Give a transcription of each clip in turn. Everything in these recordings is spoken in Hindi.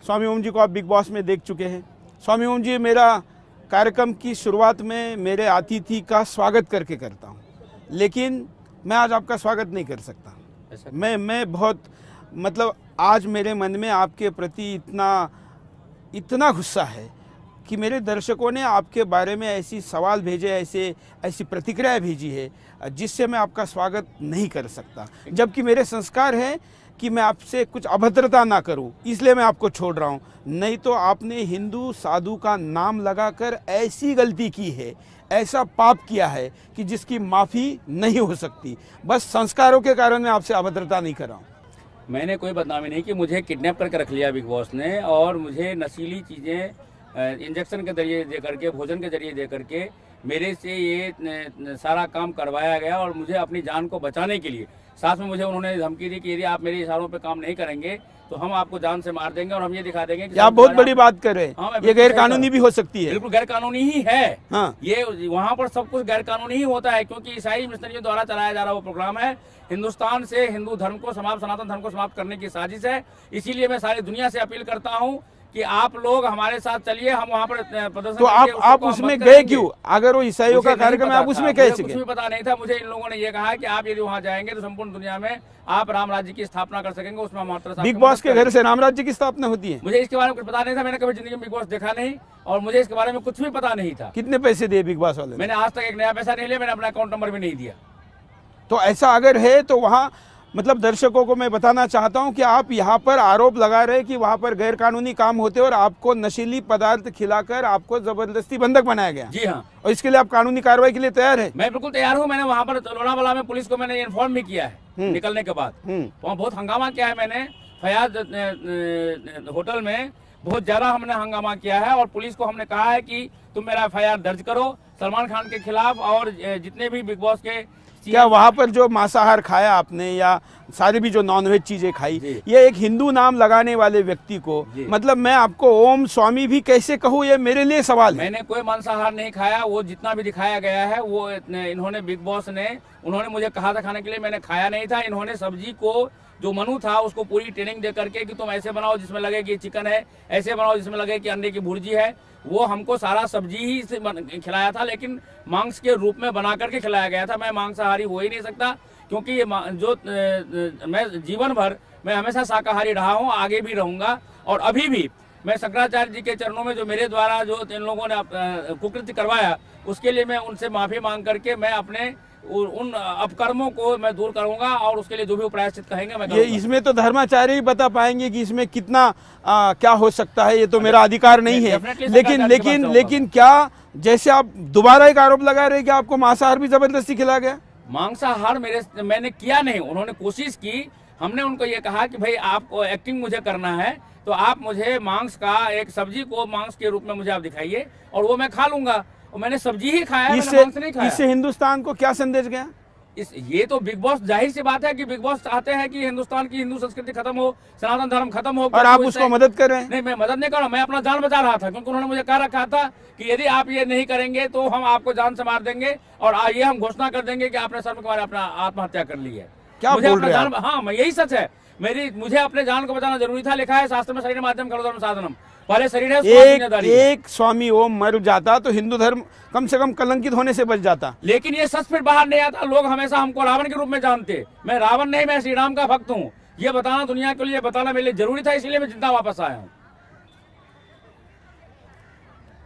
स्वामी ओम जी को आप बिग बॉस में देख चुके हैं। स्वामी ओम जी, मेरा कार्यक्रम की शुरुआत में मेरे अतिथि का स्वागत करके करता हूं, लेकिन मैं आज आपका स्वागत नहीं कर सकता। मैं बहुत मतलब आज मेरे मन में आपके प्रति इतना गुस्सा है कि मेरे दर्शकों ने आपके बारे में ऐसी सवाल भेजे, ऐसी प्रतिक्रिया भेजी है जिससे मैं आपका स्वागत नहीं कर सकता, जबकि मेरे संस्कार हैं कि मैं आपसे कुछ अभद्रता ना करूं, इसलिए मैं आपको छोड़ रहा हूं। नहीं तो आपने हिंदू साधु का नाम लगाकर ऐसी गलती की है, ऐसा पाप किया है कि जिसकी माफ़ी नहीं हो सकती। बस संस्कारों के कारण मैं आपसे अभद्रता नहीं कर रहा हूँ। मैंने कोई बदनामी नहीं की, मुझे किडनैप करके रख लिया बिग बॉस ने और मुझे नशीली चीज़ें इंजेक्शन के जरिए दे करके, भोजन के जरिए दे करके मेरे से ये सारा काम करवाया गया और मुझे अपनी जान को बचाने के लिए साथ में मुझे उन्होंने धमकी दी कि यदि आप मेरे इशारों पे काम नहीं करेंगे तो हम आपको जान से मार देंगे और हम ये दिखा देंगे कि आप बहुत बड़ी बात कर रहे हैं। हाँ, ये गैर कानूनी भी हो सकती है। बिल्कुल गैर कानूनी ही है। हाँ। ये वहाँ पर सब कुछ गैर कानूनी ही होता है, क्योंकि ईसाई मिशनरियों द्वारा चलाया जा रहा वो प्रोग्राम है। हिंदुस्तान से हिंदू धर्म को सनातन धर्म को समाप्त करने की साजिश है। इसीलिए मैं सारी दुनिया से अपील करता हूँ कि आप लोग हमारे साथ चलिए, हम वहाँ पर प्रदर्शन। तो आप उसमें गए क्यों? अगर वो ईसाइयों का कार्यक्रम है, आप उसमें कैसे गए? कुछ भी पता नहीं था मुझे। इन लोगों ने ये कहा कि आप यदि वहाँ जाएंगे तो संपूर्ण दुनिया में आप राम राज्य की स्थापना कर सकेंगे। उसमें हमारे बिग बॉस के घर से राम राज्य की स्थापना होती है? मुझे इसके बारे में कुछ पता नहीं था। मैंने कभी जिंदगी में बिग बॉस देखा नहीं और मुझे इसके बारे में कुछ भी पता नहीं था। कितने पैसे दिए बिग बॉस वाले? मैंने आज तक एक नया पैसा नहीं लिया, मैंने अपना अकाउंट नंबर भी नहीं दिया। तो ऐसा अगर है तो वहाँ मतलब दर्शकों को मैं बताना चाहता हूं कि आप यहाँ पर आरोप लगा रहे हैं कि वहाँ पर गैर कानूनी काम होते और आपको नशीली पदार्थ खिलाकर आपको जबरदस्ती बंधक बनाया गया। जी हाँ। और इसके लिए आप कानूनी कार्रवाई के लिए तैयार है? मैं बिल्कुल तैयार हूँ। मैंने वहाँ पर लोनावाला में पुलिस को मैंने इन्फॉर्म भी किया है निकलने के बाद। वहाँ बहुत हंगामा किया है मैंने। फयाज होटल में बहुत ज्यादा हमने हंगामा किया है और पुलिस को हमने कहा है कि तुम मेरा FIR दर्ज करो सलमान खान के खिलाफ और जितने भी बिग बॉस के। क्या वहाँ पर जो मांसाहार खाया आपने या सारी भी जो नॉनवेज चीजें खाई, ये एक हिंदू नाम लगाने वाले व्यक्ति को मतलब मैं आपको ओम स्वामी भी कैसे कहूँ, ये मेरे लिए सवाल है। मैंने कोई मांसाहार नहीं खाया। वो जितना भी दिखाया गया है वो इन्होंने बिग बॉस ने उन्होंने मुझे कहा था खाने के लिए, मैंने खाया नहीं था। इन्होंने सब्जी को जो मेनू था उसको पूरी ट्रेनिंग दे करके कि तुम ऐसे बनाओ जिसमें लगे कि चिकन है, ऐसे बनाओ जिसमें लगे कि अंडे की भुर्जी है। वो हमको सारा सब्जी ही से खिलाया था, लेकिन मांस के रूप में बना करके खिलाया गया था। मैं मांसाहारी हो ही नहीं सकता, क्योंकि ये जो मैं जीवन भर मैं हमेशा शाकाहारी रहा हूँ, आगे भी रहूंगा। और अभी भी मैं शंकराचार्य जी के चरणों में जो मेरे द्वारा जो इन लोगों ने कुकृत्य करवाया उसके लिए मैं उनसे माफी मांग करके मैं अपने उन अपकर्मों को मैं दूर करूंगा और उसके लिए जो भी प्रायश्चित कहेंगे मैं करूंगा। ये इसमें तो धर्माचार्य ही बता पाएंगे कि इसमें कितना क्या हो सकता है। ये तो मेरा अधिकार नहीं है। लेकिन क्या जैसे आप दोबारा एक आरोप लगा रहे कि आपको मांसाहार भी जबरदस्ती खिलाया गया? मांसाहार मैंने किया नहीं, उन्होंने कोशिश की। हमने उनको ये कहा कि भाई आपको एक्टिंग मुझे करना है तो आप मुझे मांस का एक सब्जी को मांस के रूप में मुझे आप दिखाइए और वो मैं खा लूंगा। और मैंने सब्जी ही खाया, मैंने मांस नहीं खाया। इससे हिंदुस्तान को क्या संदेश गया? ये तो बिग बॉस जाहिर सी बात है कि बिग बॉस चाहते हैं कि हिंदुस्तान की हिंदू संस्कृति खत्म हो, सनातन धर्म खत्म हो। और आप उसको मदद कर रहे हैं? नहीं, मैं मदद नहीं कर रहा, मैं अपना जान बचा रहा था, क्योंकि उन्होंने मुझे कह रखा था कि यदि आप ये नहीं करेंगे तो हम आपको जान से मार देंगे और ये हम घोषणा कर देंगे कि आपने शर्म के मारे अपना आत्महत्या कर ली है। क्या बोल रहे हैं? हाँ, मैं यही सच है। मुझे अपने जान को बचाना जरूरी था। लिखा है शास्त्र में शरीर माध्यम खलु धर्म साधनम, पहले शरीर है। एक स्वामी ओम मर जाता तो हिंदू धर्म कम से कम कलंकित होने से बच जाता। लेकिन ये सच फिर बाहर नहीं आता। लोग हमेशा हमको रावण के रूप में जानते। मैं रावण नहीं, मैं श्री राम का भक्त हूँ। ये बताना दुनिया के लिए बताना मेरे लिए जरूरी था, इसलिए मैं जिंदा वापस आया हूँ।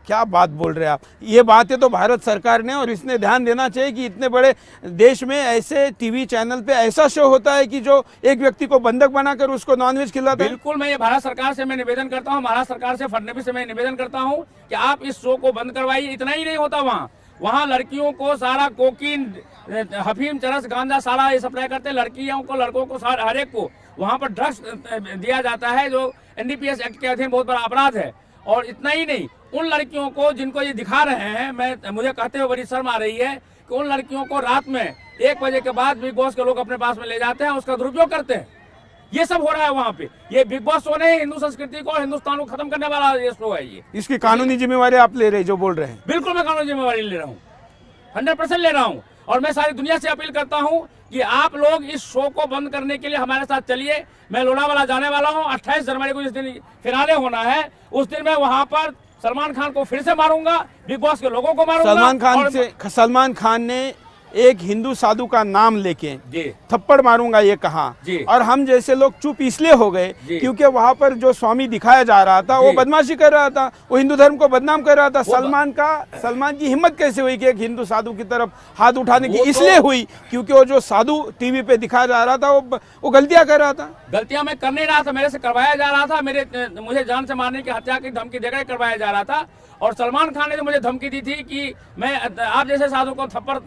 क्या बात बोल रहे हैं आप? ये बातें तो भारत सरकार ने और इसने ध्यान देना चाहिए कि इतने बड़े देश में ऐसे टीवी चैनल पे ऐसा शो होता है कि जो एक व्यक्ति को बंधक बनाकर उसको नॉनवेज खिलाता है। बिल्कुल, मैं ये भारत सरकार से मैं निवेदन करता हूँ, महाराष्ट्र सरकार से, फडणवीस से मैं निवेदन करता हूँ कि आप इस शो को बंद करवाइए। इतना ही नहीं होता, वहाँ लड़कियों को सारा कोकीन, हफीम, चरस, गांजा सारा ये सप्लाई करते हैं। लड़कियों को, लड़कों को, हर एक को वहाँ पर ड्रग्स दिया जाता है, जो NDPS एक्ट के अधीन बहुत बड़ा अपराध है। और इतना ही नहीं, उन लड़कियों को जिनको ये दिखा रहे हैं, मुझे कहते हुए बड़ी शर्म आ रही है कि उन लड़कियों को रात में 1 बजे के बाद बिग बॉस के लोग अपने पास में ले जाते हैं, उसका दुरुपयोग करते हैं। ये सब हो रहा है वहाँ पे। ये बिग बॉस शो नहीं, हिंदू संस्कृति को, हिंदुस्तान को खत्म करने वाला ये शो है। ये इसकी कानूनी जिम्मेवारी आप ले रहे जो बोल रहे हैं? बिल्कुल, मैं कानूनी जिम्मेवारी ले रहा हूँ, 100% ले रहा हूँ। और मैं सारी दुनिया से अपील करता हूँ कि आप लोग इस शो को बंद करने के लिए हमारे साथ चलिए। मैं लोनावाला जाने वाला हूं 28 जनवरी को, जिस दिन फिनाले होना है उस दिन मैं वहां पर सलमान खान को फिर से मारूंगा, बिग बॉस के लोगों को मारूंगा। सलमान खान ने एक हिंदू साधु का नाम लेके जी थप्पड़ मारूंगा ये कहा जी। और हम जैसे लोग चुप इसलिए हो गए क्योंकि वहां पर जो स्वामी दिखाया जा रहा था वो बदमाशी कर रहा था, वो हिंदू धर्म को बदनाम कर रहा था। सलमान की हिम्मत कैसे हुई कि एक हिंदू साधु की तरफ हाथ उठाने की? इसलिए हुई क्योंकि वो जो साधु टीवी पे दिखाया जा रहा था वो गलतियां कर रहा था। गलतियां मैं कर नहीं रहा था, मेरे से करवाया जा रहा था, मुझे जान से मारने की, हत्या की धमकी देकर करवाया जा रहा था। और सलमान खान ने जो मुझे धमकी दी थी कि मैं आप जैसे साधु को थप्पड़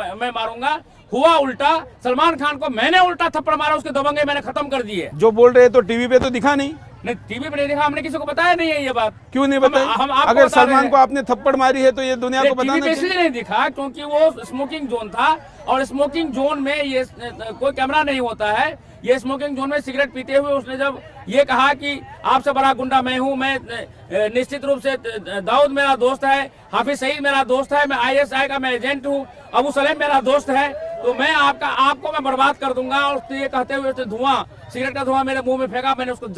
मैं मारूंगा, हुआ उल्टा। सलमान खान को मैंने उल्टा थप्पड़ मारा, उसके दबंगे मैंने खत्म कर दिए। जो बोल रहे तो टीवी पे तो दिखा नहीं टीवी पे नहीं दिखा, हमने किसी को बताया नहीं है ये बात। क्यों नहीं बताया? अगर सलमान को आपने थप्पड़ मारी है तो ये दुनिया को बताना चाहिए। इसलिए नहीं दिखा क्योंकि वो स्मोकिंग जोन था और स्मोकिंग जोन में ये कोई कैमरा नहीं होता है। ये स्मोकिंग जोन में सिगरेट पीते हुए उसने जब ये कहा कि आपसे बड़ा गुंडा मैं हूं, मैं निश्चित रूप से दाऊद मेरा दोस्त है, हाफिज सईद मेरा दोस्त है, मैं ISI का मैं एजेंट हूं, अबू सलेम मेरा दोस्त है, तो मैं आपको मैं बर्बाद कर दूंगा। और ये कहते हुए धुआं, सिगरेट का धुआं मेरे मुंह में फेंका, मैंने उसको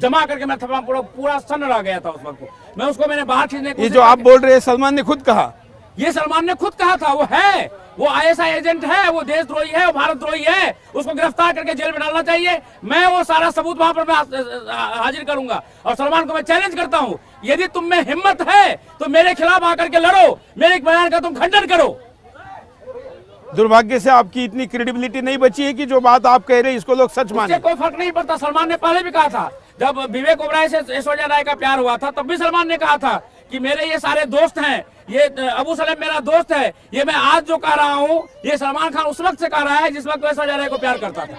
जमा करके मैं थप्पड़ पूरा सन रह गया था उस वक्त। मैं उसको मैंने बाहर खींचने की, ये जो आप बोल रहे हैं सलमान ने खुद कहा, ये सलमान ने खुद कहा था। वो ISI एजेंट है, वो देशद्रोही है, वो भारतद्रोही है, उसको गिरफ्तार करके जेल में डालना चाहिए। मैं वो सारा सबूत वहां पर मैं हाजिर करूंगा और सलमान को मैं चैलेंज करता हूं, यदि तुम में हिम्मत है तो मेरे खिलाफ आकर के लड़ो, मेरे बयान का तुम खंडन करो। दुर्भाग्य से आपकी इतनी क्रेडिबिलिटी नहीं बची है कि जो बात आप कह रहे हैं इसको लोग सच माने। कोई फर्क नहीं पड़ता। सलमान ने पहले भी कहा था, जब विवेक ओबराय से ऐश्वर्या राय का प्यार हुआ था तब भी सलमान ने कहा था कि मेरे ये सारे दोस्त हैं, ये अबू सलेम मेरा दोस्त है। ये मैं आज जो कह रहा हूँ ये सलमान खान उस वक्त से कह रहा है जिस वक्त ऐश्वर्या राय को प्यार करता था।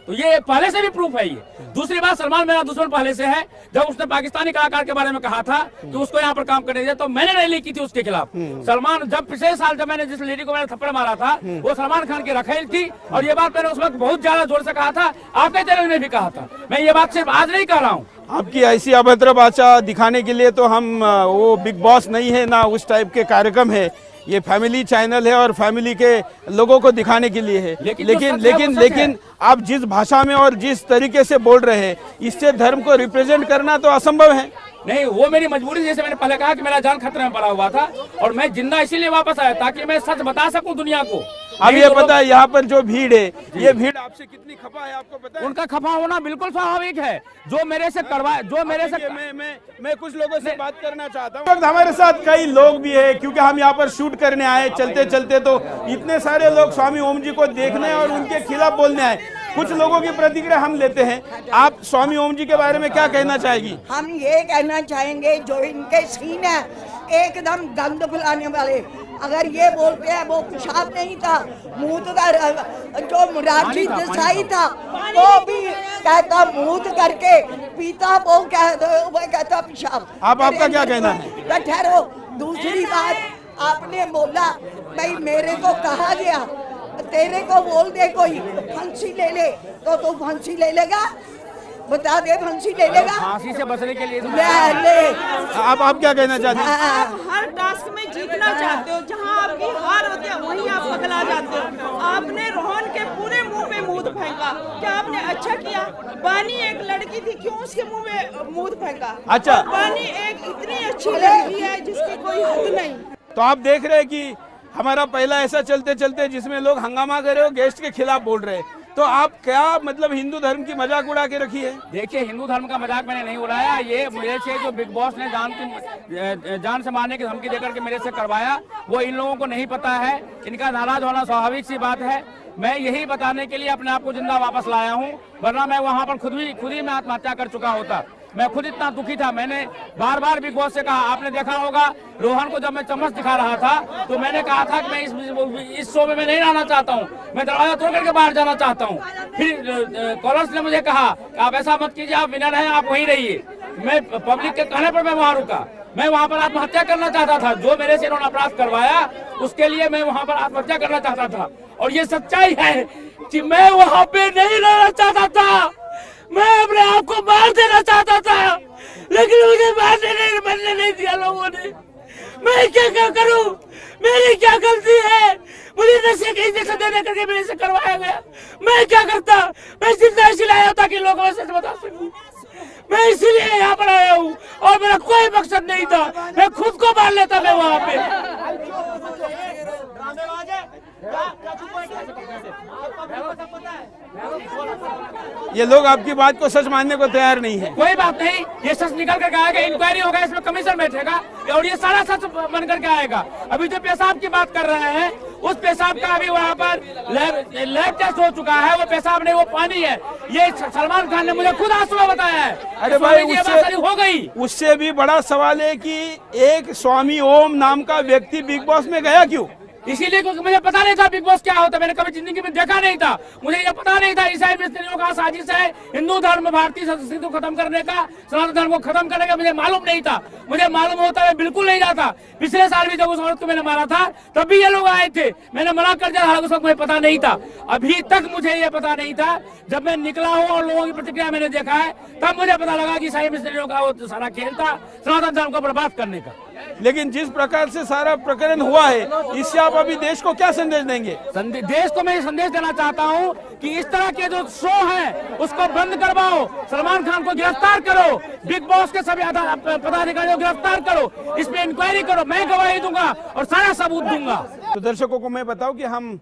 तो ये पहले से भी प्रूफ है। ये दूसरी बात, सलमान मेरा दुश्मन पहले से है। जब उसने पाकिस्तानी कलाकार के बारे में कहा था कि उसको यहाँ पर काम करने दिया तो मैंने रैली की थी उसके खिलाफ। सलमान, जब पिछले साल जब मैंने जिस लेडी को मैंने थप्पड़ मारा था वो सलमान खान की रखेल थी और ये बात मैंने उस वक्त बहुत ज्यादा जोर से कहा था, आपके चैनल में भी कहा था। मैं ये बात सिर्फ आज नहीं कह रहा हूँ। आपकी ऐसी अभद्र भाषा दिखाने के लिए तो हम वो बिग बॉस नहीं है ना उस टाइप के कार्यक्रम है, ये फैमिली चैनल है और फैमिली के लोगों को दिखाने के लिए है। लेकिन आप जिस भाषा में और जिस तरीके से बोल रहे हैं इससे धर्म को रिप्रेजेंट करना तो असंभव है। नहीं, वो मेरी मजबूरी, जैसे मैंने पहले कहा कि मेरा जान खतरे में पड़ा हुआ था और मैं जिंदा इसीलिए वापस आया ताकि मैं सच बता सकूं दुनिया को। अब ये पता है यहाँ पर जो भीड़ है, ये भीड़ आपसे कितनी खफा है आपको पता है? उनका खफा होना बिल्कुल स्वाभाविक है। जो मेरे से मैं कुछ लोगों से बात करना चाहता हूँ। हमारे साथ कई लोग भी है क्योंकि हम यहाँ पर शूट करने आए, चलते चलते तो इतने सारे लोग स्वामी ओम जी को देखने और उनके खिलाफ बोलने आए। कुछ लोगों की प्रतिक्रिया हम लेते हैं। आप स्वामी ओम जी के बारे में क्या कहना चाहेगी? हम ये कहना चाहेंगे जो इनके सीन है एकदम गंद फैलाने वाले, अगर ये बोलते हैं वो पेशाब नहीं था, मूत का जो मुरारजी देसाई था वो भी कहता मूत करके पीता, वो कहता पेशाब। आपका क्या कहना है? ठहरो, दूसरी बात आपने बोला भाई मेरे को कहा गया तेरे को बोल दे कोई फांसी ले ले तो तू फांसी ले लेगा? बता दे, फांसी ले लेगा? फांसी से बचने के लिए ले। आप क्या कहना चाहते हैं? हर टास्क में जीतना चाहते हो, जहां आपकी हार होती है वहीं आप पगला जाते हो। आपने रोहन के पूरे मुंह में मूत फेंका, क्या आपने अच्छा किया? बानी एक लड़की थी, क्यों उसके मुंह में मूत फेंका? अच्छा, बानी एक इतनी अच्छी लड़की है जिसकी कोई हद नहीं। तो आप देख रहे हैं कि हमारा पहला ऐसा चलते चलते जिसमें लोग हंगामा कर रहे हो, गेस्ट के खिलाफ बोल रहे हैं, तो आप क्या मतलब हिंदू धर्म की मजाक उड़ा के रखी है? देखिए, हिंदू धर्म का मजाक मैंने नहीं उड़ाया। ये मेरे से जो बिग बॉस ने जान से मारने की धमकी देकर के मेरे से करवाया, वो इन लोगों को नहीं पता है। इनका नाराज होना स्वाभाविक सी बात है। मैं यही बताने के लिए अपने आप को जिंदा वापस लाया हूँ, वरना मैं वहाँ पर खुद ही मैं आत्महत्या कर चुका होता। मैं खुद इतना दुखी था। मैंने बार बार बिग बॉस से कहा, आपने देखा होगा रोहन को जब मैं चम्मच दिखा रहा था तो मैंने कहा था कि मैं इस शो में मैं नहीं रहना चाहता हूं, मैं दरवाजा तोड़ करके बाहर जाना चाहता हूं। फिर कॉलर्स ने मुझे कहा कि आप ऐसा मत कीजिए, आप विनर हैं, आप वहीं रहिए। मैं पब्लिक के कहने पर मैं वहां रुका। मैं वहां पर आत्महत्या करना चाहता था। जो मेरे से इन्होंने अपराध करवाया उसके लिए मैं वहां पर आत्महत्या करना चाहता था। और ये सच्चाई है कि मैं वहां पे नहीं रहना चाहता था, मैं अपने आप को मार देना चाहता था, लेकिन मुझे बनने नहीं दिया लोगों ने। मैं क्या करूं? मेरी क्या गलती है? मुझे नशे के इंजेक्शन देने करके मेरे से करवाया गया। मैं क्या करता, मैं सिर्फ ऐसे लाया था कि लोगों से बता सकूं। मैं इसीलिए यहाँ पर आया हूँ और मेरा कोई मकसद नहीं था, मैं खुद को मार लेता मैं वहाँ पे। ये लोग आपकी बात को सच मानने को तैयार नहीं है। कोई बात नहीं, ये सच निकल करके आएगा, इंक्वायरी होगा, इसमें कमीशन बैठेगा और ये सारा सच बन करके आएगा। अभी जो पेशाब की बात कर रहे हैं, उस पेशाब का अभी वहाँ पर लैब टेस्ट हो चुका है। वो पेशाब नहीं, वो पानी है। ये सलमान खान ने मुझे खुद आज सुबह बताया है। अरे भाई, हो गई। उससे भी बड़ा सवाल है कि एक स्वामी ओम नाम का व्यक्ति बिग बॉस में गया क्यों? इसीलिए क्योंकि मुझे पता नहीं था बिग बॉस क्या होता है। मैंने कभी जिंदगी में देखा नहीं था, मुझे ये पता नहीं था ईसाई मिस्त्रियों का साजिश है हिंदू धर्म, भारतीय संस्कृति को खत्म करने का, सनातन धर्म को खत्म करने का। मुझे मालूम नहीं था। मुझे मालूम होता है बिल्कुल नहीं जाता। पिछले साल भी जब उस औरत को मैंने मारा था तब भी ये लोग आए थे, मैंने मना कर दिया, हालांकि उसको मुझे पता नहीं था। अभी तक मुझे ये पता नहीं था। जब मैं निकला हूँ और लोगों की प्रतिक्रिया मैंने देखा है, तब मुझे पता लगा कि ईसाई मिस्त्रियों का वो सारा खेल था सनातन धर्म को बर्बाद करने का। लेकिन जिस प्रकार से सारा प्रकरण हुआ है, इससे आप अभी देश को क्या संदेश देंगे? देश को मैं ये संदेश देना चाहता हूँ कि इस तरह के जो शो हैं उसको बंद करवाओ, सलमान खान को गिरफ्तार करो, बिग बॉस के सभी पदाधिकारियों को गिरफ्तार करो, इसमें इंक्वायरी करो। मैं गवाही दूंगा और सारा सबूत दूंगा। तो दर्शकों को मैं बताऊं कि हम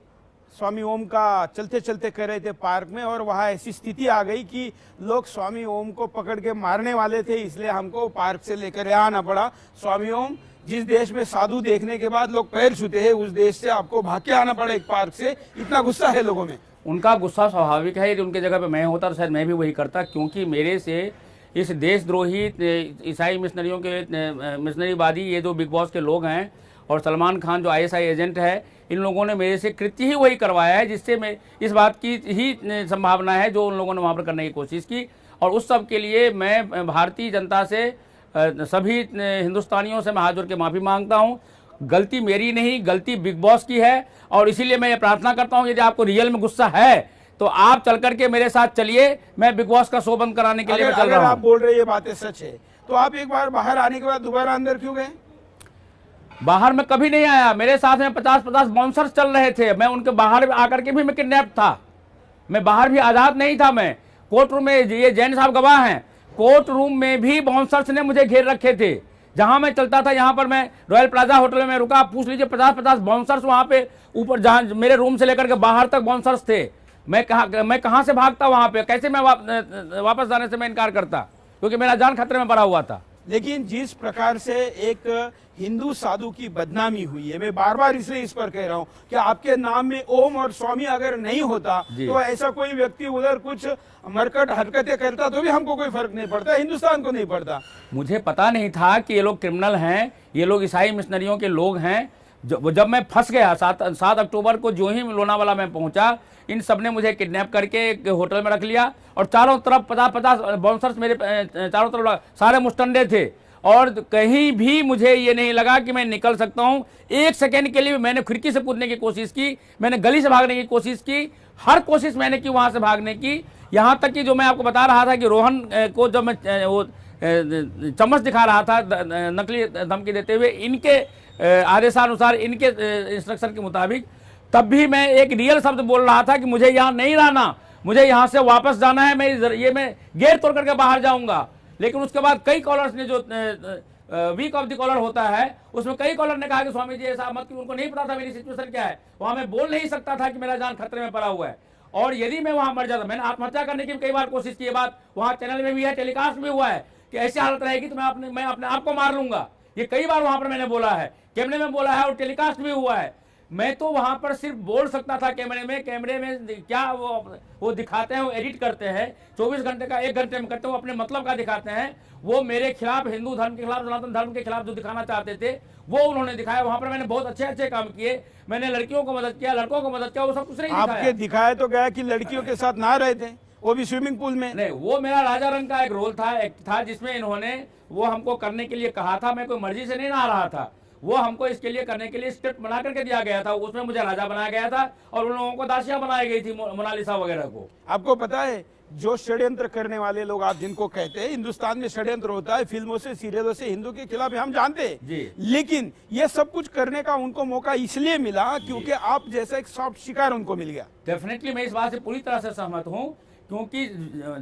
स्वामी ओम का चलते चलते कर रहे थे पार्क में, और वहाँ ऐसी स्थिति आ गई कि लोग स्वामी ओम को पकड़ के मारने वाले थे, इसलिए हमको पार्क से लेकर आना पड़ा। स्वामी ओम, जिस देश में साधु देखने के बाद लोग पैर छूते हैं, उस देश से आपको भाग के आना पड़ा एक पार्क से। इतना गुस्सा है लोगों में। उनका गुस्सा स्वाभाविक है। यदि उनके जगह पे मैं होता तो शायद मैं भी वही करता, क्योंकि मेरे से इस देशद्रोही ईसाई मिशनरियों के मिशनरीवादी ये जो बिग बॉस के लोग हैं और सलमान खान जो ISI एजेंट है, इन लोगों ने मेरे से कृत्य ही वही करवाया है, जिससे मैं इस बात की ही संभावना है जो उन लोगों ने वहाँ पर करने की कोशिश की। और उस सब के लिए मैं भारतीय जनता से, सभी हिंदुस्तानियों से मैं हाथ जोड़ के माफ़ी मांगता हूँ। गलती मेरी नहीं, गलती बिग बॉस की है। और इसीलिए मैं ये प्रार्थना करता हूँ, यदि आपको रियल में गुस्सा है तो आप चल करके मेरे साथ चलिए। मैं बिग बॉस का शो बंद कराने के लिए चल रहा हूँ। आप बोल रहे ये बातें सच है, तो आप एक बार बाहर आने के बाद दोबारा अंदर क्यों गए? बाहर में कभी नहीं आया। मेरे साथ में 50-50 बाउंसर्स चल रहे थे। मैं उनके बाहर आकर के भी मैं किडनैप था। मैं बाहर भी आज़ाद नहीं था। मैं कोर्ट रूम में, ये जैन साहब गवाह हैं, कोर्ट रूम में भी बाउंसर्स ने मुझे घेर रखे थे। जहां मैं चलता था, यहाँ पर मैं रॉयल प्लाजा होटल में रुका, पूछ लीजिए 50-50 बाउंसर्स वहाँ पे ऊपर, जहाँ मेरे रूम से लेकर के बाहर तक बाउंसर्स थे। मैं कहाँ से भागता वहाँ पे? कैसे मैं वापस जाने से मैं इनकार करता, क्योंकि मेरा जान खतरे में पड़ा हुआ था। लेकिन जिस प्रकार से एक हिंदू साधु की बदनामी हुई है, मैं बार बार इसलिए इस पर कह रहा हूँ कि आपके नाम में ओम और स्वामी अगर नहीं होता तो ऐसा कोई व्यक्ति उधर कुछ मरकट हरकतें करता तो भी हमको कोई फर्क नहीं पड़ता, हिंदुस्तान को नहीं पड़ता। मुझे पता नहीं था कि ये लोग क्रिमिनल हैं, ये लोग ईसाई मिशनरियों के लोग हैं। जब मैं फंस गया 7 अक्टूबर को, जो ही लोनावाला में पहुंचा, इन सब ने मुझे किडनैप करके एक होटल में रख लिया और चारों तरफ 50-50 बाउंसर्स मेरे चारों तरफ सारे मुस्टंडे थे। और कहीं भी मुझे ये नहीं लगा कि मैं निकल सकता हूं। एक सेकेंड के लिए मैंने खिड़की से कूदने की कोशिश की, मैंने गली से भागने की कोशिश की, हर कोशिश मैंने की वहां से भागने की। यहाँ तक कि जो मैं आपको बता रहा था कि रोहन को जब मैं वो चम्मच दिखा रहा था नकली धमकी देते हुए, इनके आदेशानुसार, इनके इंस्ट्रक्शन के मुताबिक, तब भी मैं एक रियल शब्द बोल रहा था कि मुझे यहाँ नहीं रहना, मुझे यहाँ से वापस जाना है, मैं गेट तोड़ करके बाहर जाऊंगा। लेकिन उसके बाद कई कॉलर्स ने, जो वीक ऑफ द कॉलर होता है, उसमें कई कॉलर ने कहा कि स्वामी जी ऐसा मत, कि उनको नहीं पता था मेरी सिचुएशन क्या है। वहां मैं बोल नहीं सकता था कि मेरा जान खतरे में पड़ा हुआ है। और यदि मैं वहां मर जाता, मैंने आत्महत्या करने की कई बार कोशिश की। ये बात वहां चैनल में भी है, टेलीकास्ट भी हुआ है कि ऐसी हालत रहेगी तो मैं अपने आप को मार लूंगा। ये कई बार वहां पर मैंने बोला है, कैमरे में बोला है और टेलीकास्ट भी हुआ है। मैं तो वहां पर सिर्फ बोल सकता था कैमरे में क्या वो दिखाते हैं, वो एडिट करते हैं, 24 घंटे का 1 घंटे में करते हैं, वो अपने मतलब का दिखाते हैं। वो मेरे खिलाफ, हिंदू धर्म के खिलाफ, सनातन धर्म के खिलाफ जो दिखाना चाहते थे वो उन्होंने दिखाया। वहां पर मैंने बहुत अच्छे काम किए, मैंने लड़कियों को मदद किया, लड़कों को मदद किया, वो सब कुछ नहीं दिखाया। आपके दिखाया तो गया कि लड़कियों के साथ ना रहे थे, वो भी स्विमिंग पूल में। नहीं, वो मेरा राजा रंग का एक रोल था, एक्ट था, जिसमें इन्होंने वो हमको करने के लिए कहा था। मैं कोई मर्जी से नहीं नहा रहा था, वो हमको इसके लिए करने के लिए स्क्रिप्ट बना करके दिया गया था। उसमें मुझे राजा बनाया गया था और उन लोगों को दासियां बनाई गई थी, मोनालिसा वगैरह को। आपको पता है जो षड्यंत्र करने वाले लोग आप जिनको कहते हैं, हिंदुस्तान में षड्यंत्र होता है फिल्मों से, सीरियलों से, हिंदू के खिलाफ हम जानते हैं जी। लेकिन ये सब कुछ करने का उनको मौका इसलिए मिला क्योंकि आप जैसा एक सॉफ्ट शिकार उनको मिल गया। डेफिनेटली मैं इस बात से पूरी तरह से सहमत हूँ, क्योंकि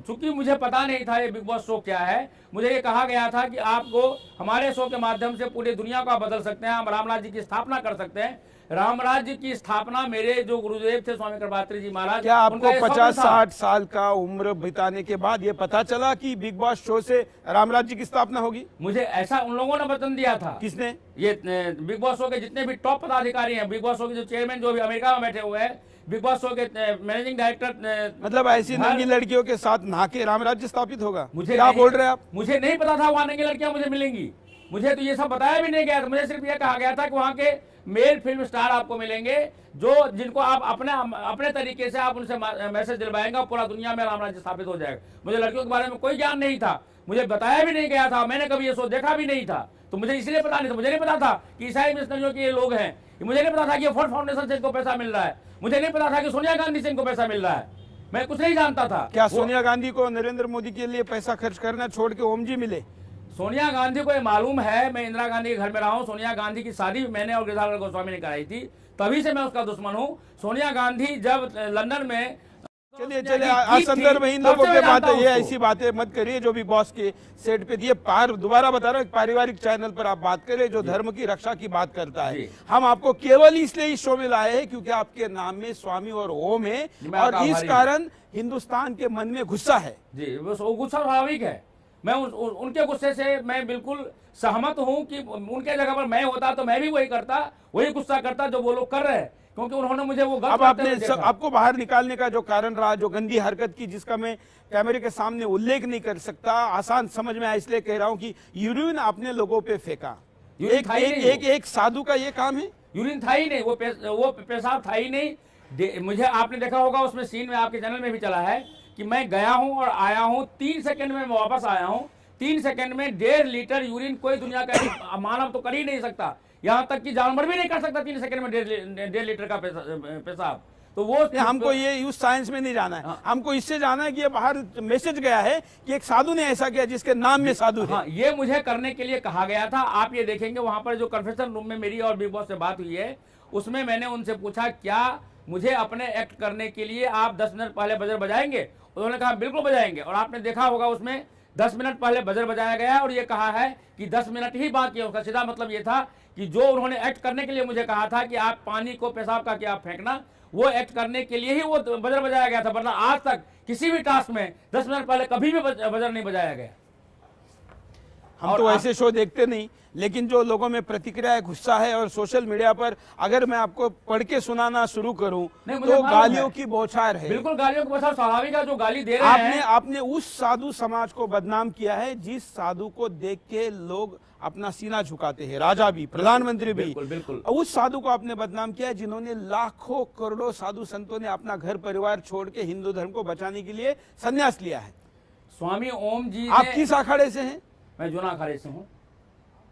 चूंकि मुझे पता नहीं था ये बिग बॉस शो क्या है। मुझे ये कहा गया था कि आपको हमारे शो के माध्यम से पूरी दुनिया को आप बदल सकते हैं, हम रामराज जी की स्थापना कर सकते हैं। रामराज्य की स्थापना मेरे जो गुरुदेव थे स्वामी कृपात्री जी महाराज, क्या आपको उनका ये स्वप्न 50-60 साल का उम्र बिताने के बाद ये पता चला कि बिग बॉस शो से रामराज्य की स्थापना होगी? मुझे ऐसा उन लोगों ने वचन दिया था। किसने? ये बिग बॉस शो के जितने भी टॉप पदाधिकारी हैं, बिग बॉस शो के जो चेयरमैन जो भी अमेरिका में बैठे हुए हैं, बिग बॉस शो के मैनेजिंग डायरेक्टर, मतलब ऐसी नंगी लड़कियों के साथ नहा के रामराज्य स्थापित होगा? मुझे क्या बोल रहे हैं आप? मुझे नहीं पता था वहां नंगी लड़कियां मुझे मिलेंगी। मुझे तो ये सब बताया भी नहीं गया था। मुझे सिर्फ ये कहा गया था कि वहां के मेल फिल्म स्टार आपको मिलेंगे, जो जिनको आप अपने तरीके से आप उनसे मैसेज दिलवाएंगे, पूरा दुनिया में रामराज्य स्थापित हो जाएगा। मुझे लड़कियों के बारे में कोई ज्ञान नहीं था, मुझे बताया भी नहीं गया था, मैंने कभी ये शो देखा भी नहीं था, तो मुझे इसलिए पता नहीं था। मुझे नहीं पता था कि ईसाई मिशनरियों के ये लोग हैं, मुझे नहीं पता था कि फोर्ड फाउंडेशन से इनको पैसा मिल रहा है, मुझे नहीं पता था कि सोनिया गांधी से इनको पैसा मिल रहा है, मैं कुछ नहीं जानता था। क्या सोनिया गांधी को नरेंद्र मोदी के लिए पैसा खर्च करना छोड़ के ओम जी मिले? सोनिया गांधी को ये मालूम है, मैं इंदिरा गांधी के घर में रहा हूं। सोनिया गांधी की शादी मैंने और गिरिधारी गोस्वामी ने कराई थी, तभी से मैं उसका दुश्मन हूं। सोनिया गांधी जब लंदन में चलिए आज संदर्भ इन लोगों के बात है, ये ऐसी बातें मत करिए जो भी बॉस के सेट पे दिए। दोबारा बता रहा हूँ, पारिवारिक चैनल पर आप बात करें जो धर्म की रक्षा की बात करता है। हम आपको केवल इसलिए इस शो में लाए हैं क्योंकि आपके नाम में स्वामी और ओम है, और इस कारण हिंदुस्तान के मन में गुस्सा है। जी, वो गुस्सा स्वाभाविक है। मैं उनके गुस्से से मैं बिल्कुल सहमत हूं कि उनके जगह पर मैं होता तो मैं भी वही करता, वही गुस्सा करता जो वो लोग कर रहे हैं, क्योंकि उन्होंने मुझे वो अब आपने आपको बाहर निकालने का जो कारण रहा, जो गंदी हरकत की जिसका मैं कैमरे के सामने उल्लेख नहीं कर सकता, आसान समझ में आया इसलिए कह रहा हूं कि यूरिन आपने लोगों पे फेंका। एक साधु का ये काम है? यूरिन था ही नहीं, वो पेशाब था ही नहीं। मुझे आपने देखा होगा उसमें सीन में, आपके चैनल में भी चला है कि मैं गया हूं और आया हूं, 3 सेकंड में मैं वापस आया हूं। 3 सेकंड में 1.5 लीटर यूरिन कोई दुनिया का मानव तो कर ही नहीं सकता, यहाँ तक कि जानवर भी नहीं कर सकता 3 सेकंड में 1.5 लीटर का पेशाब। तो वो हमको ये उस साइंस में नहीं जाना है। हाँ। हमको इससे जाना है कि ये बाहर मैसेज गया है कि एक साधु ने ऐसा किया जिसके नाम में साधु है। हाँ, ये मुझे करने के लिए कहा गया था। आप ये देखेंगे वहां पर जो कन्फेशन रूम में मेरी और बिग बॉस से बात हुई है, उसमें मैंने उनसे पूछा क्या मुझे अपने एक्ट करने के लिए आप 10 मिनट पहले बजर बजाएंगे? उन्होंने कहा बिल्कुल बजाएंगे। और आपने देखा होगा उसमें 10 मिनट पहले बजर बजाया गया और ये कहा है कि 10 मिनट ही बाकी है। उसका सीधा मतलब ये था कि जो उन्होंने एक्ट करने के लिए मुझे कहा था कि आप पानी को पेशाब का क्या फेंकना, वो एक्ट करने के लिए ही वो बजर बजाया गया था, वरना आज तक किसी भी टास्क में 10 मिनट पहले कभी भी बजर नहीं बजाया गया। हम तो ऐसे शो देखते नहीं, लेकिन जो लोगों में प्रतिक्रिया है, गुस्सा है, और सोशल मीडिया पर अगर मैं आपको पढ़ के सुनाना शुरू करूं तो गालियों की बौछार है। बिल्कुल गालियों की बौछार स्वाभाविक है, जो गाली दे रहे हैं। आपने उस साधु समाज को बदनाम किया है जिस साधु को देख के लोग अपना सीना झुकाते हैं, राजा भी, प्रधानमंत्री भी। बिल्कुल, बिल्कुल। उस साधु को आपने बदनाम किया है जिन्होंने लाखों करोड़ों साधु संतों ने अपना घर परिवार छोड़ के हिंदू धर्म को बचाने के लिए संन्यास लिया है। स्वामी ओम जी आप किस अखाड़े से हैं? मैं जुना अखाड़े से हूँ।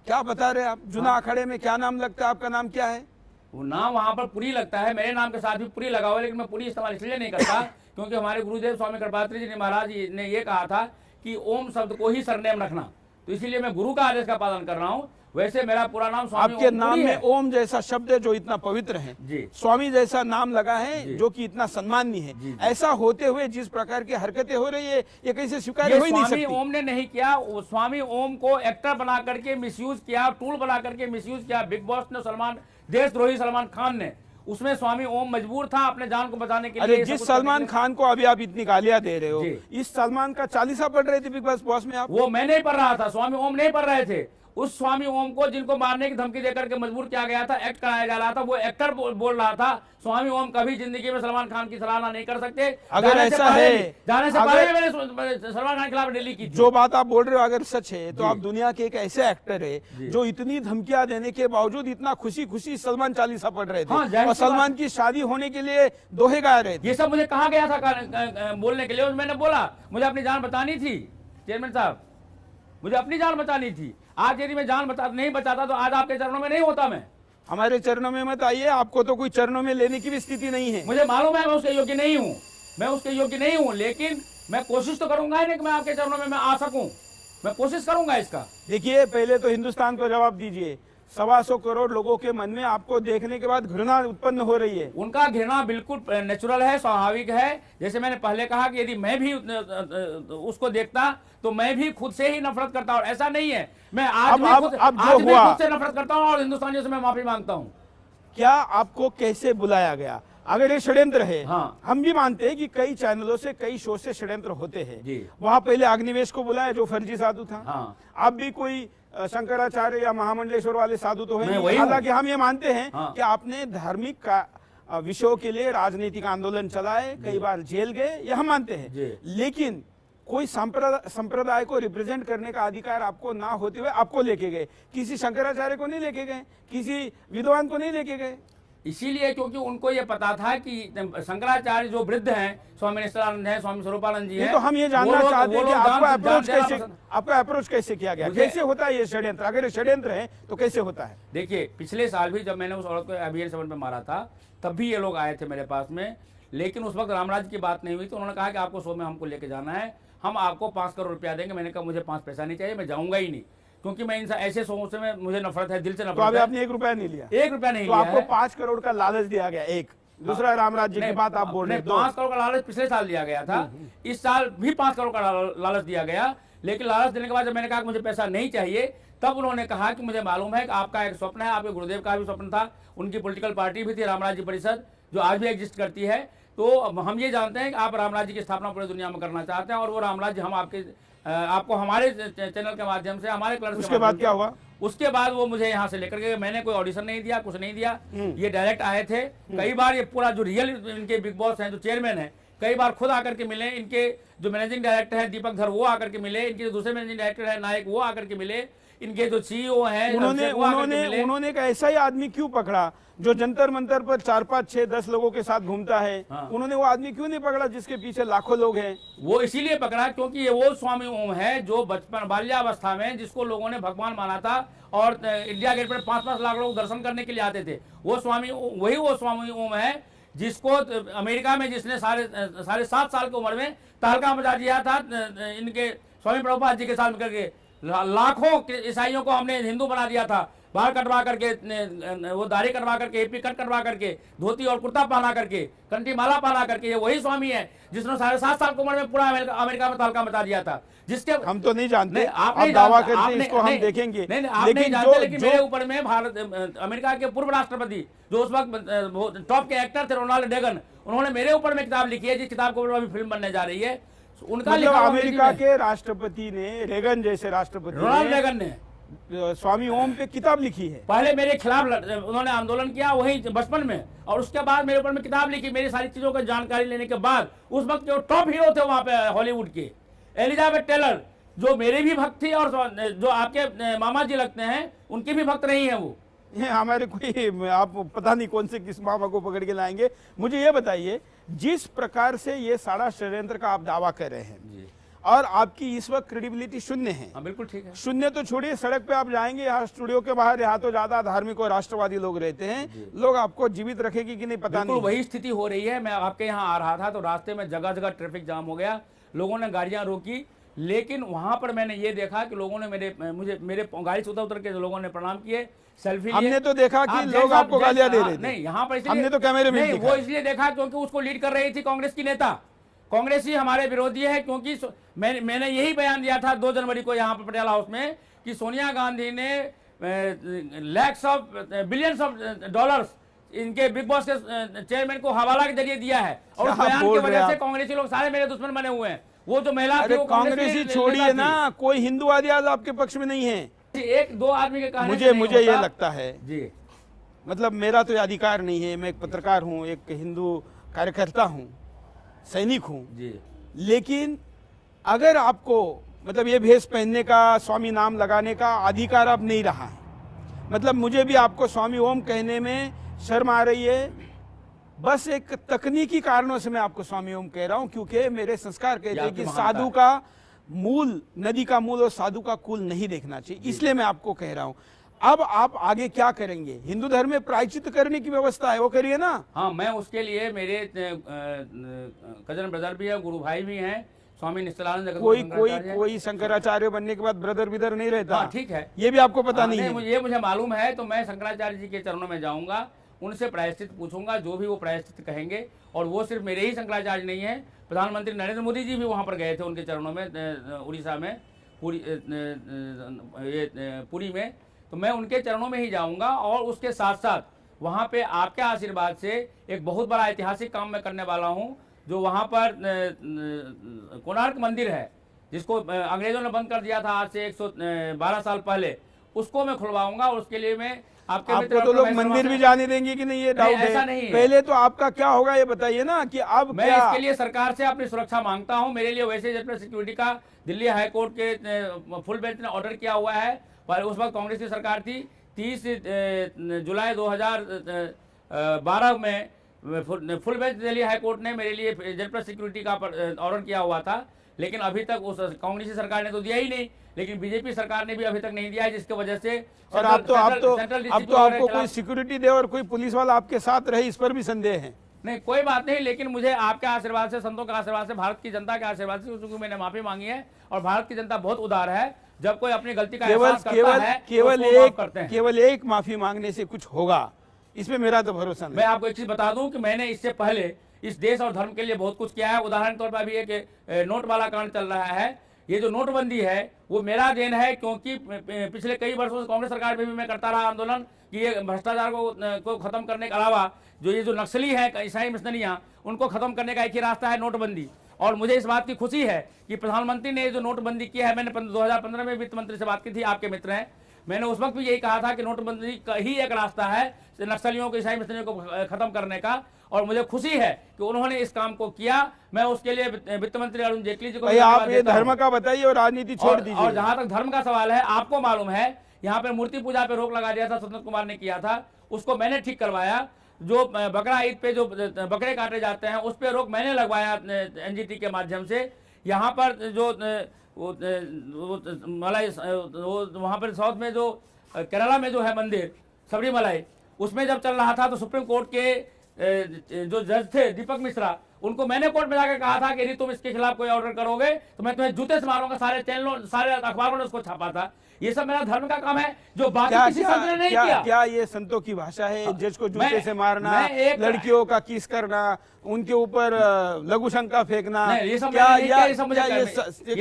क्या बता रहे हैं आप? जुना अखाड़े में क्या नाम लगता है? आपका नाम क्या है? वो नाम वहां पर पुरी लगता है, मेरे नाम के साथ भी पुरी लगा हुआ है, लेकिन मैं पुरी इस्तेमाल इसलिए नहीं करता क्योंकि हमारे गुरुदेव स्वामी कृपात्री जी ने महाराज ने ये कहा था कि ओम शब्द को ही सरनेम रखना, तो इसीलिए मैं गुरु का आदेश का पालन कर रहा हूँ। वैसे मेरा पूरा नाम स्वामी आपके नाम में ओम जैसा शब्द है जो इतना पवित्र है जी, स्वामी जैसा नाम लगा है जो कि इतना सम्माननीय है जी। ऐसा होते हुए जिस प्रकार की हरकतें हो रही है ये कैसे स्वीकार हो ही नहीं सकती। स्वामी ओम ने नहीं किया, स्वामी ओम को एक्टर बना करके मिसयूज किया, टूल बना करके मिसयूज किया बिग बॉस ने, देशद्रोही सलमान खान ने। उसमें स्वामी ओम मजबूर था अपने जान को बचाने के लिए। जिस सलमान खान को अभी आप इतनी गालियां दे रहे हो, इस सलमान का 40 पढ़ रहे थे बिग बॉस में आप? वो मैं नहीं पढ़ रहा था, स्वामी ओम नहीं पढ़ रहे थे। उस स्वामी ओम को जिनको मारने की धमकी देकर के मजबूर किया गया था, एक्ट कराया जा रहा था, वो एक्टर बोल रहा था। स्वामी ओम कभी जिंदगी में सलमान खान की सराहना नहीं कर सकते। अगर ऐसा है, जाने से पहले मैंने सलमान खान के खिलाफ रैली की थी। जो बात आप बोल रहे हो अगर सच है तो आप दुनिया के एक ऐसे एक्टर है जो इतनी धमकियां देने के बावजूद इतना खुशी खुशी सलमान 40 पढ़ रहे थे और सलमान की शादी होने के लिए दोहे गा रहे थे। ये सब मुझे कहा गया था बोलने के लिए, और मैंने बोला मुझे अपनी जान बचानी थी चेयरमैन साहब, मुझे अपनी जान बचानी थी। आज यदि मैं जान नहीं बचाता तो आज आपके चरणों में नहीं होता। मैं हमारे चरणों में मत आइए, आपको तो कोई चरणों में लेने की भी स्थिति नहीं है। मुझे मालूम है मैं उसके योग्य नहीं हूँ, मैं उसके योग्य नहीं हूँ, लेकिन मैं कोशिश तो करूंगा ही नहीं कि मैं आपके चरणों में मैं आ सकूं, मैं कोशिश करूंगा इसका। देखिए, पहले तो हिंदुस्तान को जवाब दीजिए, 125 करोड़ लोगों के मन में आपको देखने के बाद घृणा उत्पन्न हो रही है। उनका घृणा बिल्कुल नेचुरल है, स्वाभाविक है। जैसे मैंने पहले कहा कि यदि मैं भी उसको देखता तो मैं भी खुद से ही नफरत करता, और ऐसा नहीं है। मैं आज भी खुद से नफरत करता हूँ और हिंदुस्तानियों से मैं माफी मांगता हूँ। क्या आपको कैसे बुलाया गया? अगर ये षड्यंत्र है, हाँ। हम भी मानते हैं कि कई चैनलों से, कई शो से षड्यंत्र होते हैं। जी। वहां पहले अग्निवेश को बुलाया जो फर्जी साधु था। हाँ। अब भी कोई शंकराचार्य या महामंडलेश्वर वाले साधु तो है। वही हालांकि हम ये मानते हैं हाँ। कि आपने धार्मिक का विषयों के लिए राजनीतिक आंदोलन चलाए, कई बार जेल गए, यह हम मानते हैं। लेकिन कोई संप्रदाय को रिप्रेजेंट करने का अधिकार आपको ना होते हुए आपको लेके गए। किसी शंकराचार्य को नहीं लेके गए, किसी विद्वान को नहीं लेके गए। इसीलिए क्योंकि उनको ये पता था कि शंकराचार्य जो वृद्ध हैं, स्वामी निष्ठानंद हैं, स्वामी स्वरूपानंद जी हैं। तो हम ये जानना चाहते हैं कि आपका अप्रोच कैसे किया गया, कैसे होता है ये षड्यंत्र? अगर ये षड्यंत्र है तो कैसे होता है? देखिए, पिछले साल भी जब मैंने उस औरत को अभियान सवन पे मारा था, तब भी ये लोग आए थे मेरे पास में, लेकिन उस वक्त रामराज की बात नहीं हुई। तो उन्होंने कहा कि आपको 100 में हमको लेके जाना है, हम आपको 5 करोड़ रुपया देंगे। मैंने कहा मुझे 5 पैसा नहीं चाहिए, मैं जाऊंगा ही नहीं, क्योंकि मैं इनसे ऐसे सोचने में मुझे नफरत है, दिल से नफरत है। तो आपने 1 रुपया नहीं लिया? 1 रुपया नहीं तो लिया आपको 5 करोड़ का लालच दिया गया। एक दूसरा रामराज जी की बात आप बोल रहे हैं। 5 करोड़ का लालच पिछले साल दिया गया था, इस साल भी 5 करोड़ का लालच दिया गया। लेकिन लालच देने के बाद जब मैंने कहा कि मुझे पैसा नहीं चाहिए, तब उन्होंने कहा कि मुझे मालूम है कि आपका एक स्वप्न है, आपके गुरुदेव का भी स्वप्न था, उनकी पॉलिटिकल पार्टी भी थी रामराज जी परिषद, जो आज भी एग्जिस्ट करती है। तो हम ये जानते हैं कि आप रामराज जी की स्थापना पूरी दुनिया में करना चाहते हैं, और वो रामराज जी हम आपको हमारे चैनल के माध्यम से, हमारे क्लर्क उसके बाद क्या हुआ? उसके बाद वो मुझे यहाँ से लेकर गए। मैंने कोई ऑडिशन नहीं दिया, कुछ नहीं दिया, ये डायरेक्ट आए थे। कई बार ये पूरा जो रियल इनके बिग बॉस हैं, जो चेयरमैन है, कई बार खुद आकर के मिले। इनके जो मैनेजिंग डायरेक्टर है दीपक धर, वो आकर के मिले। इनके जो दूसरे मैनेजिंग डायरेक्टर है नायक, वो आकर के मिले। इनके जो सीईओ हैं उन्होंने एक ऐसा ही आदमी क्यों पकड़ा जो जंतर मंतर पर 4, 5, 6, 10 लोगों के साथ घूमता है? हाँ। उन्होंने वो आदमी क्यों नहीं पकड़ा जिसके पीछे लाखों लोग हैं? वो इसीलिए पकड़ा क्योंकि ये वो स्वामी ओम है जो बचपन बाल्यावस्था में जिसको लोगों ने भगवान माना था, और इंडिया गेट पर 5-5 लाख लोग दर्शन करने के लिए आते थे। वो स्वामी ओम है जिसको अमेरिका में जिसने साढ़े 7 साल की उम्र में तहलका मचा दिया था इनके स्वामी प्रभुपाद जी के साथ मिलकर के। लाखों ईसाइयों को हमने हिंदू बना दिया था, बाल कटवा करके, वो दाढ़ी कटवा करके, एपी कट कटवा करके, धोती और कुर्ता पहना करके, कंठी माला पहना करके। ये वही स्वामी है जिसने 7.5 साल की उम्र में पूरा अमेरिका में तहलका मचा दिया था। जिसके हम तो नहीं जानते, आप दावा करते हैं, इसको हम देखेंगे। नहीं, आप नहीं जानते, लेकिन मेरे ऊपर में अमेरिका के पूर्व राष्ट्रपति जो उस वक्त टॉप के एक्टर थे, रोनाल्ड रेगन, उन्होंने मेरे ऊपर में किताब लिखी है, जिस किताब के ऊपर अभी फिल्म बनने जा रही है। उनका मतलब अमेरिका के राष्ट्रपति ने, रेगन जैसे राष्ट्रपति, रोनाल्ड रेगन ने स्वामी ओम पे किताब लिखी है। पहले मेरे खिलाफ उन्होंने आंदोलन किया वही बचपन में, और उसके बाद मेरे ऊपर में किताब लिखी। मेरी सारी चीजों की जानकारी लेने के बाद उस वक्त जो टॉप हीरो थे वहां पे हॉलीवुड के, एलिजाबेथ टेलर, जो मेरे भी भक्त थी और जो आपके मामा जी लगते हैं उनकी भी भक्त रही है। वो ये हमारे कोई, आप पता नहीं कौन से किस मामा को पकड़ के लाएंगे। मुझे ये बताइए, जिस प्रकार से ये सारा षड्यंत्र का आप दावा कर रहे हैं और आपकी इस वक्त क्रेडिबिलिटी शून्य है। हाँ, बिल्कुल ठीक है। शून्य तो छोड़िए, सड़क पे आप जाएंगे, यहाँ स्टूडियो के बाहर यहाँ तो ज्यादा धार्मिक और राष्ट्रवादी लोग रहते हैं, लोग आपको जीवित रखेगी कि नहीं पता नहीं। वही स्थिति हो रही है। मैं आपके यहाँ आ रहा था तो रास्ते में जगह जगह ट्रैफिक जाम हो गया, लोगों ने गाड़ियां रोकी, लेकिन वहां पर मैंने ये देखा कि लोगों ने मेरे गाड़ी से उतर के लोगों ने प्रणाम किए, सेल्फी लिए। हमने तो देखा कि लोग आपको गालियां दे रहे थे। नहीं, यहाँ पर हमने तो कैमरे में नहीं, वो इसलिए देखा क्योंकि उसको लीड कर रही थी कांग्रेस की नेता। कांग्रेस ही हमारे विरोधी है, क्योंकि मैंने यही बयान दिया था 2 जनवरी को यहाँ पर पटियाला हाउस में कि सोनिया गांधी ने बिलियंस ऑफ डॉलर्स इनके बिग बॉस के चेयरमैन को हवाला के जरिए दिया है, और उस बयान की वजह से कांग्रेसी लोग सारे मेरे दुश्मन बने हुए हैं। वो जो महिला थी वो कांग्रेसी छोड़िए ना, कोई हिंदूवादी आज आपके पक्ष में नहीं है। 1-2 आदमी के कहने मुझे ये लगता है जी, मतलब मेरा तो अधिकार नहीं है, मैं एक पत्रकार हूँ, एक हिंदू कार्यकर्ता हूँ, सैनिक हूँ जी, लेकिन अगर आपको मतलब ये भेष पहनने का, स्वामी नाम लगाने का अधिकार अब नहीं रहा है, मतलब मुझे भी आपको स्वामी ओम कहने में शर्म आ रही है। बस एक तकनीकी कारणों से मैं आपको स्वामी ओम कह रहा हूं, क्योंकि मेरे संस्कार कहते हैं कि साधु का मूल, नदी का मूल और साधु का कुल नहीं देखना चाहिए, इसलिए मैं आपको कह रहा हूं। अब आप आगे क्या करेंगे? हिंदू धर्म में प्रायश्चित करने की व्यवस्था है, वो करिए ना। हाँ, मैं उसके लिए, मेरे कजन ब्रदर भी है, गुरु भाई भी हैं, स्वामी निश्चलानंद जगत कोई शंकराचार्य बनने के बाद ब्रदर बिदर नहीं रहता। हाँ, ठीक है, ये भी आपको पता नहीं है? ये मुझे मालूम है। तो मैं शंकराचार्य जी के चरणों में जाऊंगा, उनसे प्रायश्चित पूछूंगा, जो भी वो प्रायश्चित कहेंगे। और वो सिर्फ मेरे ही शंकराचार्य नहीं है, प्रधानमंत्री नरेंद्र मोदी जी भी वहां पर गए थे उनके चरणों में, उड़ीसा में, पुरी में। तो मैं उनके चरणों में ही जाऊंगा। और उसके साथ साथ वहां पे आपके आशीर्वाद से एक बहुत बड़ा ऐतिहासिक काम मैं करने वाला हूं, जो वहां पर कोणार्क मंदिर है, जिसको अंग्रेजों ने बंद कर दिया था आज से 112 साल पहले, उसको मैं खुलवाऊंगा। और उसके लिए मैं आपको तो लोग मंदिर भी जाने देंगे कि नहीं, ये डाउट है। ऐसा नहीं है। पहले तो आपका क्या होगा ये बताइए ना, कि अब मैं क्या? इसके लिए सरकार से अपनी सुरक्षा मांगता हूं। मेरे लिए वैसे जनरल सिक्योरिटी का दिल्ली हाई कोर्ट के फुल बेंच ने ऑर्डर किया हुआ है, पर उस वक्त कांग्रेस की सरकार थी। 30 जुलाई 2012 में full bench Delhi high court ने मेरे लिए जनरल सिक्योरिटी का ऑर्डर किया हुआ था, लेकिन अभी तक उस कांग्रेसी सरकार ने तो दिया ही नहीं, लेकिन बीजेपी सरकार ने भी अभी तक नहीं दिया है, जिसकी वजह से और अब तो आपको कोई सिक्योरिटी दे और कोई पुलिस वाला आपके साथ रहे, इस पर भी संदेह है? नहीं, कोई बात नहीं, लेकिन मुझे आपके आशीर्वाद से, संतों के आशीर्वाद से, भारत की जनता के आशीर्वाद से, क्योंकि मैंने माफी मांगी है। और भारत की जनता बहुत उदार है, जब कोई अपनी गलती का एहसास करता है केवल एक माफी मांगने से कुछ होगा, इसमें मेरा तो भरोसा नहीं। मैं आपको एक चीज बता दूं कि मैंने इससे पहले इस देश और धर्म के लिए बहुत कुछ किया है। उदाहरण तौर पर अभी एक नोट वाला कांड चल रहा है। ये जो नोटबंदी है वो मेरा देन है, क्योंकि पिछले कई वर्षों से कांग्रेस सरकार में भी मैं करता रहा आंदोलन कि ये भ्रष्टाचार को खत्म करने के अलावा जो ये जो नक्सली है, ईसाई मिशनरियां, उनको खत्म करने का एक ही रास्ता है, नोटबंदी। और मुझे इस बात की खुशी है कि प्रधानमंत्री ने जो नोटबंदी की है, मैंने 2015 में वित्त मंत्री से बात की थी, आपके मित्र हैं, मैंने उस वक्त भी यही कहा था कि नोटबंदी का ही एक रास्ता है नक्सलियों को, ईसाई मिशनरियों को खत्म करने का। और मुझे खुशी है कि उन्होंने इस काम को किया। मैं उसके लिए वित्त मंत्री अरुण जेटली जी को आप ये धर्म का बताइए और राजनीति छोड़ दीजिए। और जहां तक धर्म का सवाल है, आपको मालूम है यहाँ पे मूर्ति पूजा पे रोक लगा दिया था, संतोष कुमार ने किया था, उसको मैंने ठीक करवाया। जो बकरा ईद पे जो बकरे काटे जाते हैं उस पर रोक मैंने लगवाया एनजीटी के माध्यम से। यहाँ पर जो मलाई वहाँ पर साउथ में जो केरला में जो है मंदिर सबरीमलाई, उसमें जब चल रहा था तो सुप्रीम कोर्ट के जो जज थे दीपक मिश्रा, उनको मैंने कोर्ट में जाकर कहा था कि यदि तुम इसके खिलाफ कोई ऑर्डर करोगे तो मैं तुम्हें जूते से मारूंगा। सारे चैनलों, सारे अखबारों ने उसको छापा था। ये सब मेरा धर्म का काम है, जो बाकी किसी संत ने नहीं किया। क्या ये संतों की भाषा है? जज को जूते से मारना, लड़कियों का किस करना, उनके ऊपर लघु शंका फेंकना,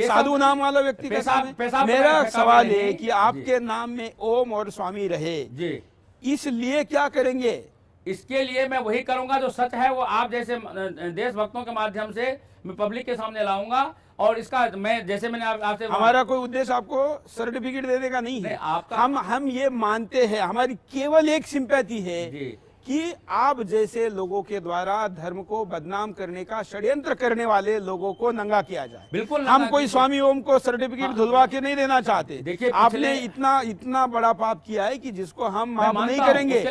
साधु नाम वाला व्यक्ति का काम? मेरा सवाल है कि आपके नाम में ओम और स्वामी रहे जी, इसलिए क्या करेंगे? इसके लिए मैं वही करूंगा जो सच है, वो आप जैसे देशभक्तों के माध्यम से मैं पब्लिक के सामने लाऊंगा। और इसका मैं जैसे मैंने आपसे, हमारा कोई उद्देश्य आपको सर्टिफिकेट देने का नहीं है। हम ये मानते हैं, हमारी केवल एक सिंपैथी है कि आप जैसे लोगों के द्वारा धर्म को बदनाम करने का षड्यंत्र करने वाले लोगों को नंगा किया जाए। बिल्कुल, हम कोई स्वामी ओम को सर्टिफिकेट धुलवा के नहीं देना चाहते। देखिए, आपने इतना बड़ा पाप किया है कि जिसको हम माफ नहीं करेंगे,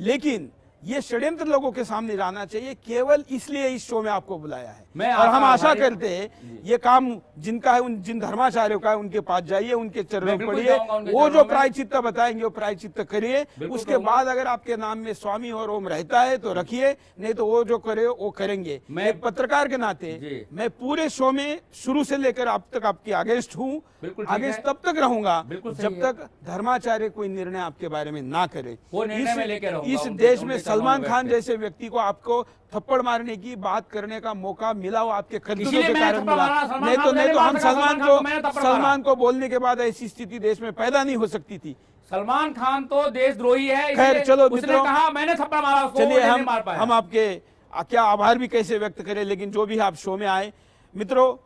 लेकिन ये षड्यंत्र लोगों के सामने लाना चाहिए। केवल इसलिए इस शो में आपको बुलाया है। और हम आशा करते हैं ये काम जिनका है, जिन धर्माचार्यों का है, उनके पास जाइए, उनके चरणों में पढ़िए, वो जो प्रायश्चित्त बताएंगे वो प्रायश्चित्त करिए। उसके बाद अगर आपके नाम में स्वामी और ओम रहता है तो रखिए, नहीं तो वो जो करे वो करेंगे। मैं एक पत्रकार के नाते मैं पूरे शो में शुरू से लेकर अब तक आपकी अगेंस्ट हूँ, अगेंस्ट तब तक रहूंगा जब तक धर्माचार्य कोई निर्णय आपके बारे में ना करे। इस देश में सलमान खान जैसे व्यक्ति को आपको थप्पड़ मारने की बात करने का मौका मिला, वो आपके कदमों के कारण मिला। नहीं तो हम सलमान को बोलने के बाद ऐसी स्थिति देश में पैदा नहीं हो सकती थी। सलमान खान तो देशद्रोही है। खैर चलो उसने कहा मैंने थप्पड़ मारा उसको, चलिए हम आपके क्या आभार भी कैसे व्यक्त करें, लेकिन जो भी आप शो में आए मित्रों,